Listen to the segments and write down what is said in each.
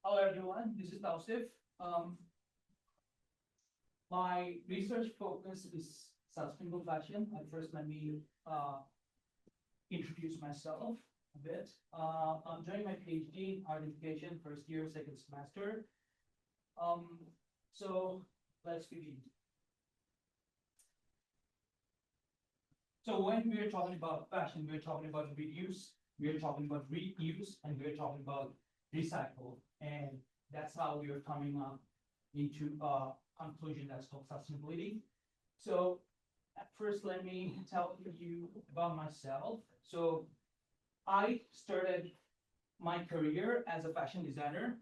Hello everyone, this is Tawsif. Um, my research focus is sustainable fashion. At first, let me introduce myself a bit. I'm doing my PhD in art education, first year, second semester. Um, so let's begin. So when we're talking about fashion, we're talking about reuse, we're talking about reuse, and we're talking about recycle. And that's how we are coming up into a conclusion that's called sustainability. So at first, let me tell you about myself. So I started my career as a fashion designer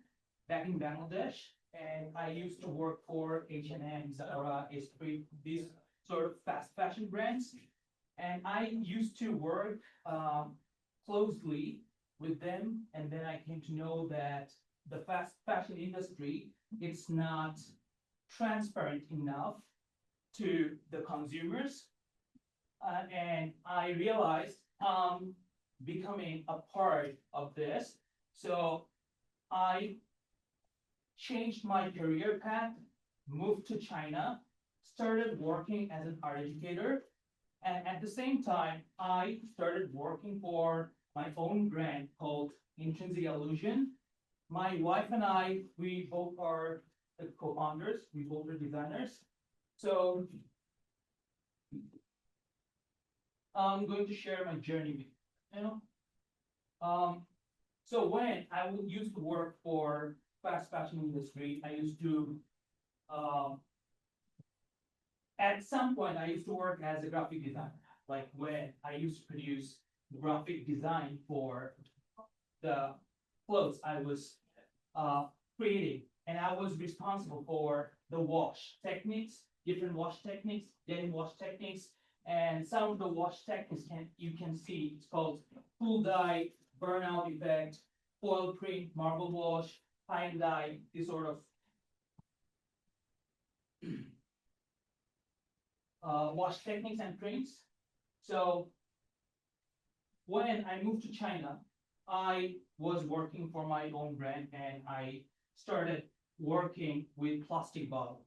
back in Bangladesh, and I used to work for H&M, Zara, Esprit, these sort of fast fashion brands. And I used to work closely with them, and then I came to know that the fast fashion industry, it's not transparent enough to the consumers. And I realized becoming a part of this. So I changed my career path, moved to China, started working as an art educator, and at the same time, I started working for my own brand called Intrinsic Illusion. My wife and I, we both are the co-founders, we both are designers. So I'm going to share my journey with you. Um, so when I used to work for fast fashion industry, I used to um, at some point I used to work as a graphic designer. Like when I used to produce graphic design for the clothes I was creating, and I was responsible for the wash techniques, different wash techniques, denim wash techniques, and some of the wash techniques you can see it's called full dye, burnout effect, foil print, marble wash, fine dye, this sort of wash techniques and prints. So when I moved to China, I was working for my own brand and I started working with plastic bottle.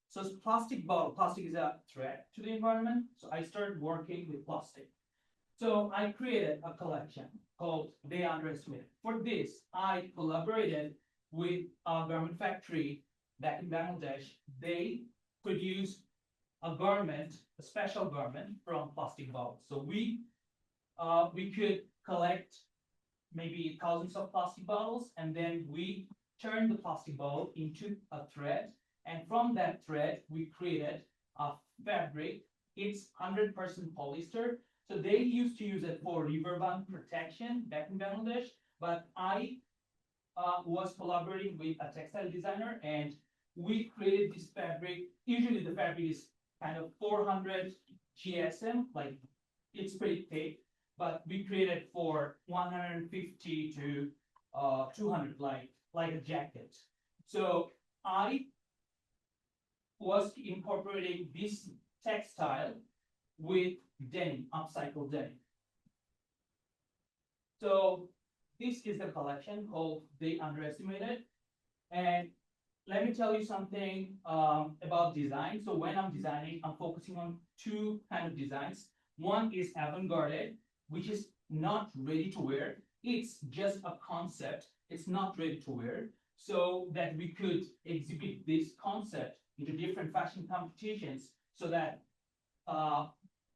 So plastic is a threat to the environment. So I started working with plastic. So I created a collection called They Underestimated. For this, I collaborated with a garment factory back in Bangladesh. They produce a garment, a special garment from plastic bottles. So we could collect maybe thousands of plastic bottles, and then we turn the plastic bottle into a thread. And from that thread, we created a fabric. It's 100% polyester. So they used to use it for riverbank protection back in Bangladesh. But I was collaborating with a textile designer, and we created this fabric. Usually the fabric is kind of 400 GSM, like it's pretty thick, but we created for 150 to 200, like a jacket. So I was incorporating this textile with denim, upcycled denim. So this is the collection called They Underestimated. And let me tell you something about design. So when I'm designing, I'm focusing on two kind of designs. One is avant-garde, which is not ready to wear. It's just a concept. It's not ready to wear. So that we could exhibit this concept into different fashion competitions so that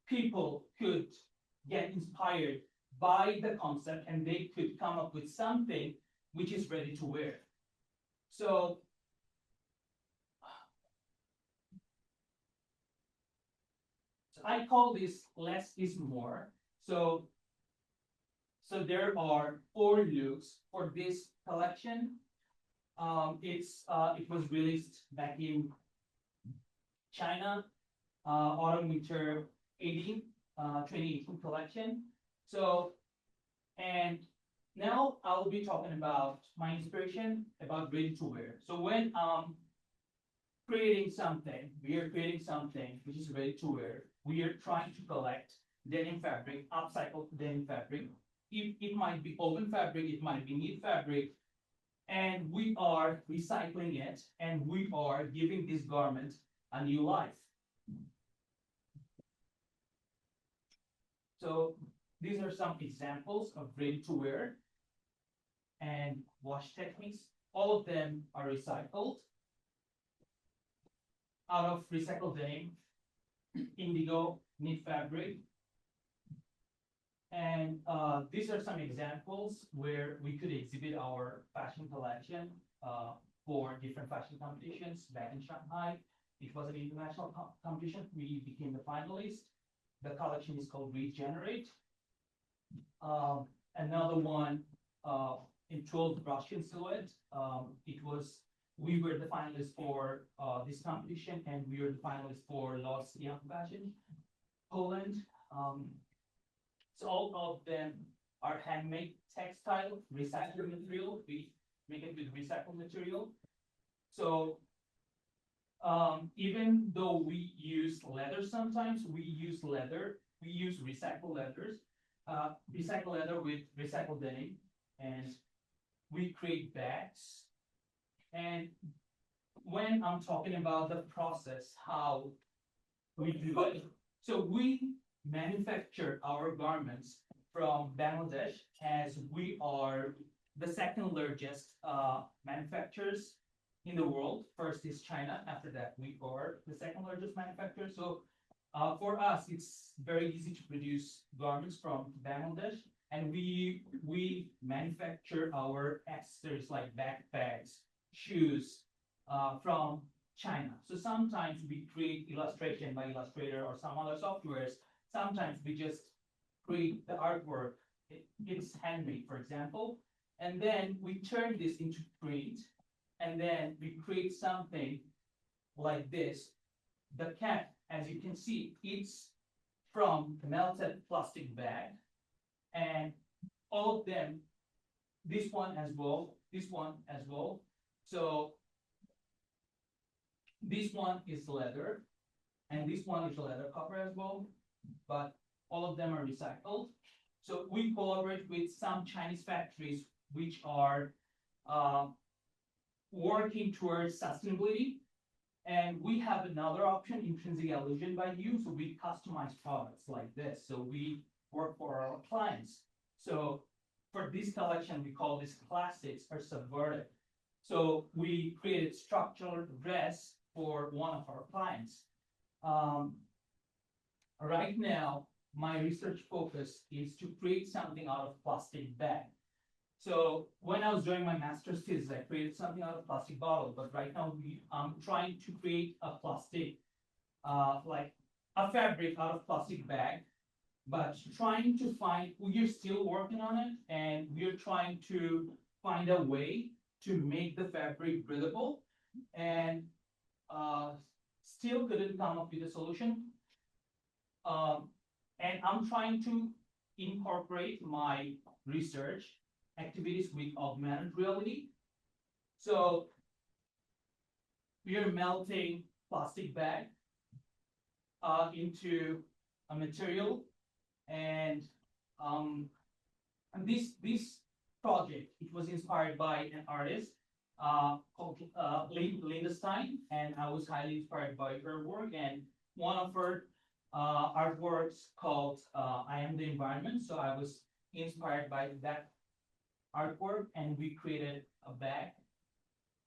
people could get inspired by the concept and they could come up with something which is ready to wear. So I call this less is more. So there are 4 looks for this collection. It was released back in China, autumn winter 2018 collection. So and now I'll be talking about my inspiration about ready to wear. So when creating something, we are creating something which is ready to wear. We are trying to collect denim fabric, upcycled denim fabric. It might be open fabric, it might be knit fabric, and we are recycling it, and we are giving this garment a new life. So these are some examples of ready-to-wear and wash techniques. All of them are recycled out of recycled denim, indigo, knit fabric. And these are some examples where we could exhibit our fashion collection for different fashion competitions back in Shanghai. It was an international competition. We became the finalist. The collection is called Regenerate. Another one in 12 Russian silhouette. We were the finalists for this competition, and we were the finalists for Los Young Fashion, Poland. So all of them are handmade textile, recycled material. We make it with recycled material. So even though we use leather sometimes, we use recycled leathers, recycled leather with recycled denim, and we create bags. And when I'm talking about the process, how we do it, so we manufacture our garments from Bangladesh, as we are the second largest manufacturers in the world. First is China. After that, we are the second largest manufacturer. So for us, it's very easy to produce garments from Bangladesh, and we manufacture our accessories like backpacks, shoes from China. So sometimes we create illustration by Illustrator or some other softwares. Sometimes we just create the artwork. It's handmade, for example, and then we turn this into print, and then we create something like this. The cap, as you can see, it's from melted plastic bag, and all of them, this one as well, this one as well. So this one is leather, and this one is a leather cover as well, but all of them are recycled. So we collaborate with some Chinese factories which are working towards sustainability. And we have another option, intrinsic illusion by you. So we customize products like this. So we work for our clients. So for this collection, we call this classics or subverted. So we created structural dress for one of our clients. Right now, my research focus is to create something out of plastic bag. So when I was doing my master's thesis, I created something out of plastic bottle, but right now I'm trying to create a plastic, like a fabric out of plastic bag, but trying to find, we're still working on it, and we're trying to find a way to make the fabric breathable, and still couldn't come up with a solution. And I'm trying to incorporate my research activities with augmented reality. So we are melting plastic bag into a material, and this project, it was inspired by an artist called Linda Stein, and I was highly inspired by her work. And one of her artworks called I Am the Environment. So I was inspired by that artwork, and we created a bag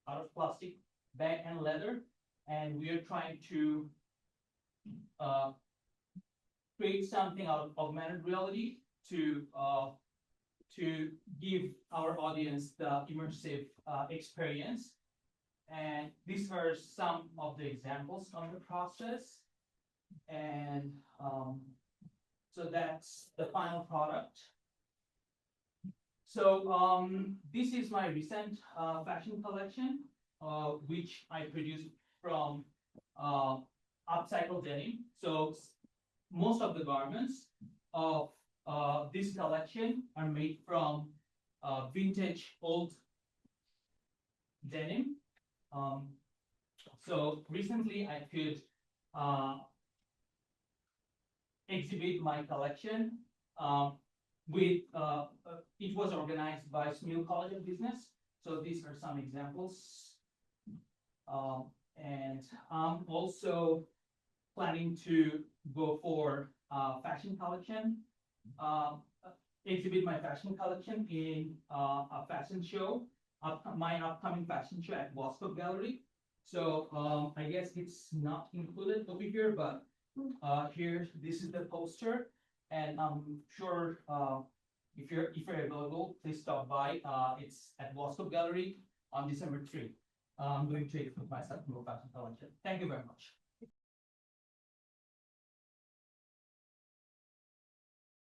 out of plastic bag and leather, and we are trying to create something out of augmented reality to give our audience the immersive experience. And these are some of the examples of the process. And so that's the final product. So this is my recent fashion collection, which I produced from upcycled denim. So most of the garments of this collection are made from vintage old denim. So recently I could exhibit my collection with it was organized by Smil College of Business. So these are some examples. And I'm also planning to go for fashion collection, uh, exhibit my fashion collection in a fashion show, my upcoming fashion show at Wasco Gallery. So I guess it's not included over here, but here this is the poster, and I'm sure if you're available, please stop by. It's at Wasco Gallery on December 3. I'm going to exhibit my fashion collection. Thank you very much.